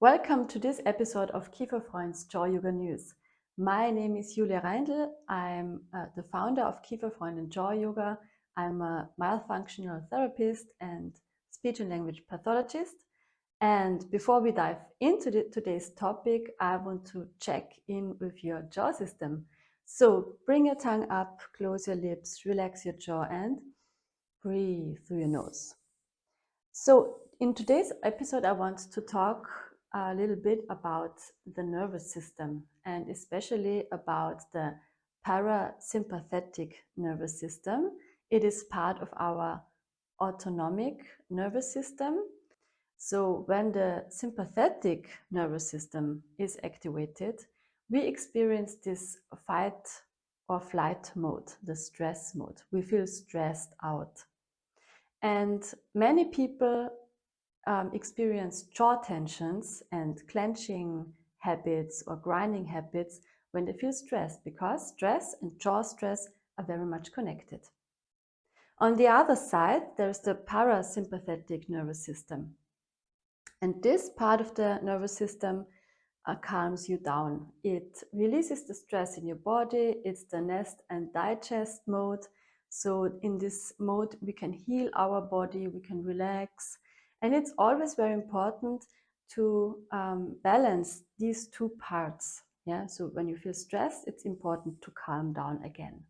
Welcome to this episode of Kieferfreund's Jaw Yoga News. My name is Julia Reindl. I'm the founder of Kieferfreund and Jaw Yoga. I'm a myofunctional therapist and speech and language pathologist. And before we dive into today's topic, I want to check in with your jaw system. So bring your tongue up, close your lips, relax your jaw, and breathe through your nose. So in today's episode, I want to talk a little bit about the nervous system and especially about the parasympathetic nervous system. It is part of our autonomic nervous system. So when the sympathetic nervous system is activated, we experience this fight or flight mode, the stress mode. We feel stressed out. And many people experience jaw tensions and clenching habits or grinding habits when they feel stressed, because stress and jaw stress are very much connected. On the other side, there's the parasympathetic nervous system. And this part of the nervous system calms you down. It releases the stress in your body. It's the nest and digest mode. So in this mode, we can heal our body, we can relax. And it's always very important to balance these two parts. Yeah. So when you feel stressed, it's important to calm down again.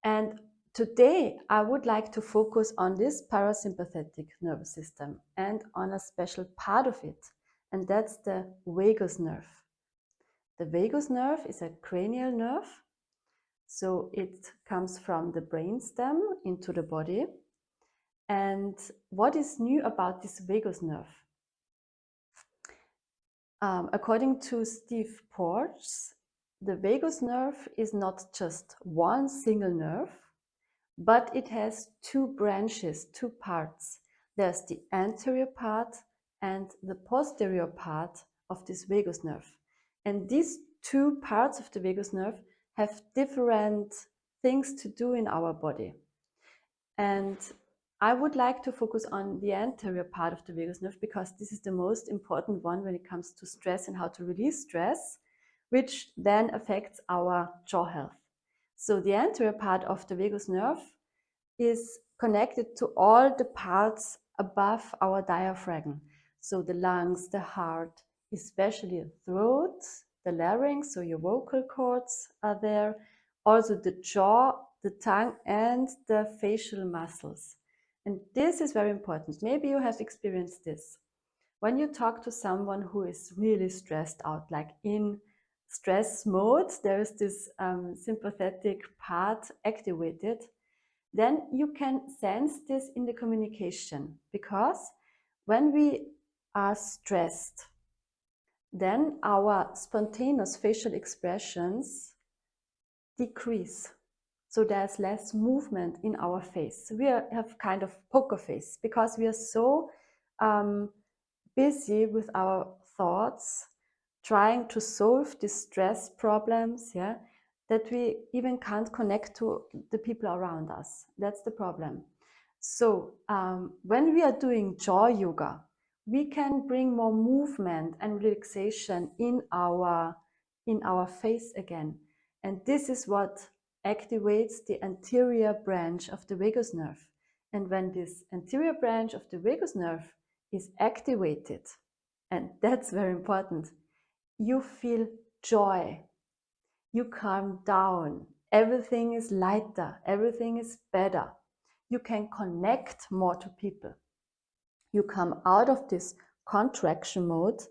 And today, I would like to focus on this parasympathetic nervous system and on a special part of it, and that's the vagus nerve. The vagus nerve is a cranial nerve, so it comes from the brainstem into the body. And what is new about this vagus nerve? According to Steve Porges, the vagus nerve is not just one single nerve, but it has two branches, two parts. There's the anterior part and the posterior part of this vagus nerve. And these two parts of the vagus nerve have different things to do in our body. And I would like to focus on the anterior part of the vagus nerve because this is the most important one when it comes to stress and how to release stress, which then affects our jaw health. So the anterior part of the vagus nerve is connected to all the parts above our diaphragm. So the lungs, the heart, especially the throat, the larynx, so your vocal cords are there. Also the jaw, the tongue, and the facial muscles. And this is very important. Maybe you have experienced this. When you talk to someone who is really stressed out, like in stress mode, there is this sympathetic part activated, then you can sense this in the communication, because when we are stressed, then our spontaneous facial expressions decrease. So there's less movement in our face. We have kind of poker face because we are so busy with our thoughts, trying to solve these stress problems, yeah, that we even can't connect to the people around us. That's the problem. So when we are doing jaw yoga, we can bring more movement and relaxation in our face again. And this is what activates the anterior branch of the vagus nerve. And when this anterior branch of the vagus nerve is activated, and that's very important, you feel joy, you calm down, everything is lighter, everything is better. You can connect more to people. You come out of this contraction mode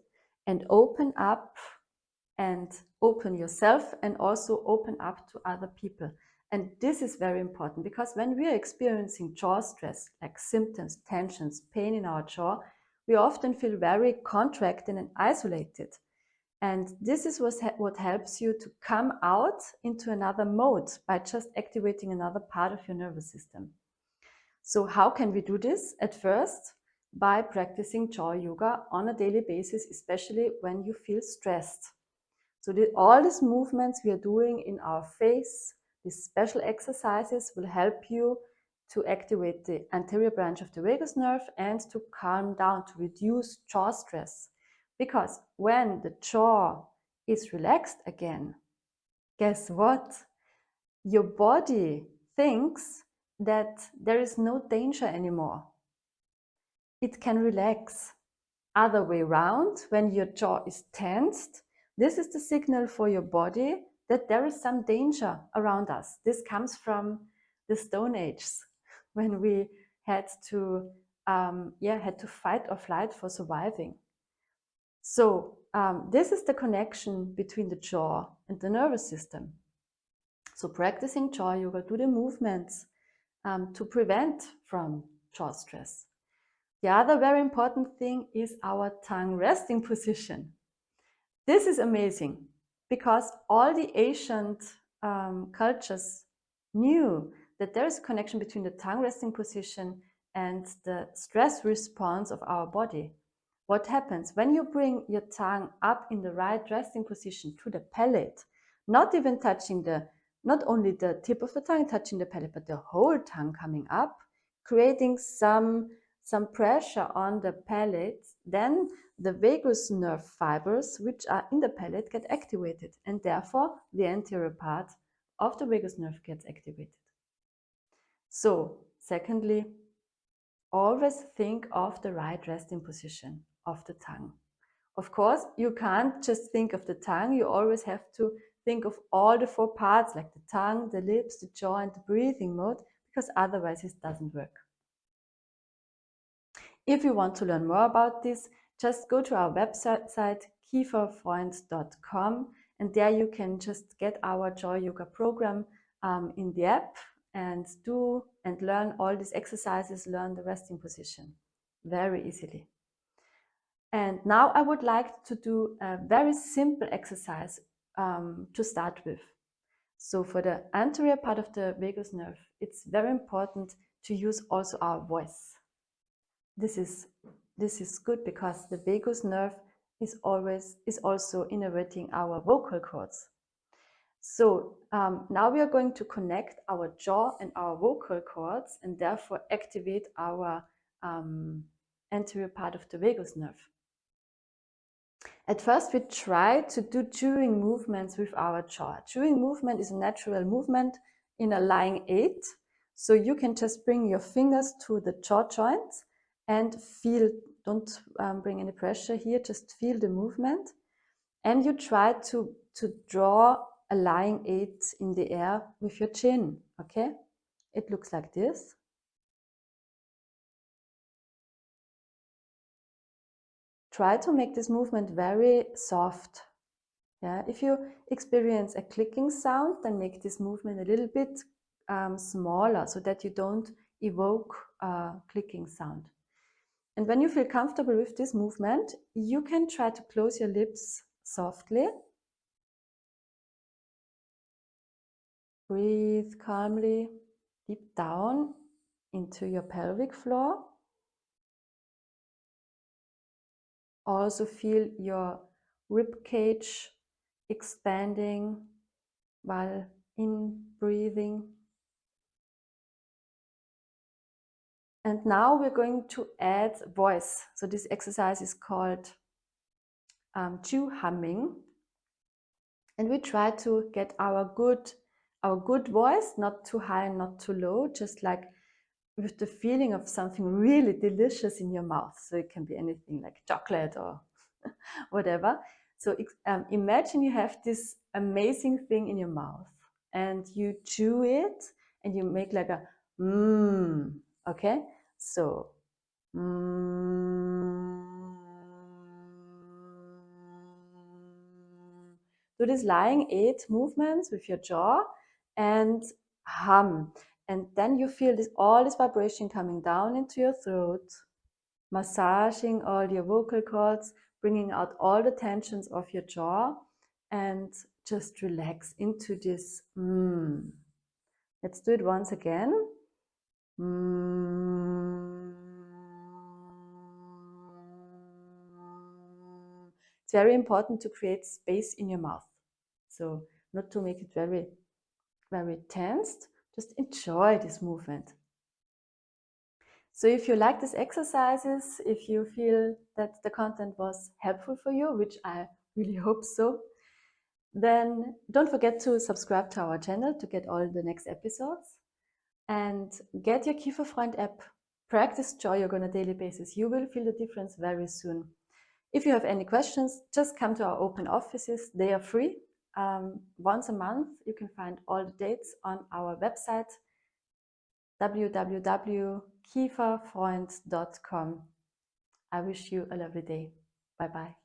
and open up and open yourself and also open up to other people. And this is very important because when we are experiencing jaw stress, like symptoms, tensions, pain in our jaw, we often feel very contracted and isolated. And this is what helps you to come out into another mode by just activating another part of your nervous system. So how can we do this? At first, by practicing jaw yoga on a daily basis, especially when you feel stressed. So all these movements we are doing in our face, these special exercises will help you to activate the anterior branch of the vagus nerve and to calm down, to reduce jaw stress. Because when the jaw is relaxed again, guess what? Your body thinks that there is no danger anymore. It can relax. Other way around, when your jaw is tensed, this is the signal for your body that there is some danger around us. This comes from the Stone Ages, when we had to fight or flight for surviving. So this is the connection between the jaw and the nervous system. So practicing jaw yoga, do the movements to prevent from jaw stress. The other very important thing is our tongue resting position. This is amazing because all the ancient cultures knew that there is a connection between the tongue resting position and the stress response of our body. What happens when you bring your tongue up in the right resting position to the palate, not even touching not only the tip of the tongue touching the palate, but the whole tongue coming up, creating some pressure on the palate, then the vagus nerve fibers, which are in the palate, get activated, and therefore the anterior part of the vagus nerve gets activated. So, secondly, always think of the right resting position of the tongue. Of course, you can't just think of the tongue, you always have to think of all the 4 parts, like the tongue, the lips, the jaw, and the breathing mode, because otherwise it doesn't work. If you want to learn more about this, just go to our website kieferfreund.com, and there you can just get our Jaw Yoga program in the app and do and learn all these exercises, learn the resting position very easily. And now I would like to do a very simple exercise to start with. So for the anterior part of the vagus nerve, it's very important to use also our voice. This is good because the vagus nerve is also innervating our vocal cords. So now we are going to connect our jaw and our vocal cords and therefore activate our anterior part of the vagus nerve. At first we try to do chewing movements with our jaw. Chewing movement is a natural movement in a lying 8. So you can just bring your fingers to the jaw joints and feel, don't bring any pressure here, just feel the movement. And you try to draw a lying 8 in the air with your chin, okay? It looks like this. Try to make this movement very soft. Yeah, if you experience a clicking sound, then make this movement a little bit smaller so that you don't evoke a clicking sound. And when you feel comfortable with this movement, you can try to close your lips softly. Breathe calmly, deep down into your pelvic floor. Also feel your rib cage expanding while in breathing. And now we're going to add voice. So this exercise is called chew humming. And we try to get our good voice, not too high, not too low, just like with the feeling of something really delicious in your mouth. So it can be anything like chocolate or whatever. So imagine you have this amazing thing in your mouth and you chew it and you make like a okay? So do these lying 8 movements with your jaw and hum. And then you feel all this vibration coming down into your throat, massaging all your vocal cords, bringing out all the tensions of your jaw, and just relax into this. Let's do it once again. It's very important to create space in your mouth. So not to make it very, very tensed, just enjoy this movement. So if you like these exercises, if you feel that the content was helpful for you, which I really hope so, then don't forget to subscribe to our channel to get all the next episodes. And get your Kieferfreund app. Practice joy yoga on a daily basis. You will feel the difference very soon. If you have any questions, just come to our open offices. They are free. Once a month, you can find all the dates on our website www.kieferfreund.com. I wish you a lovely day. Bye bye.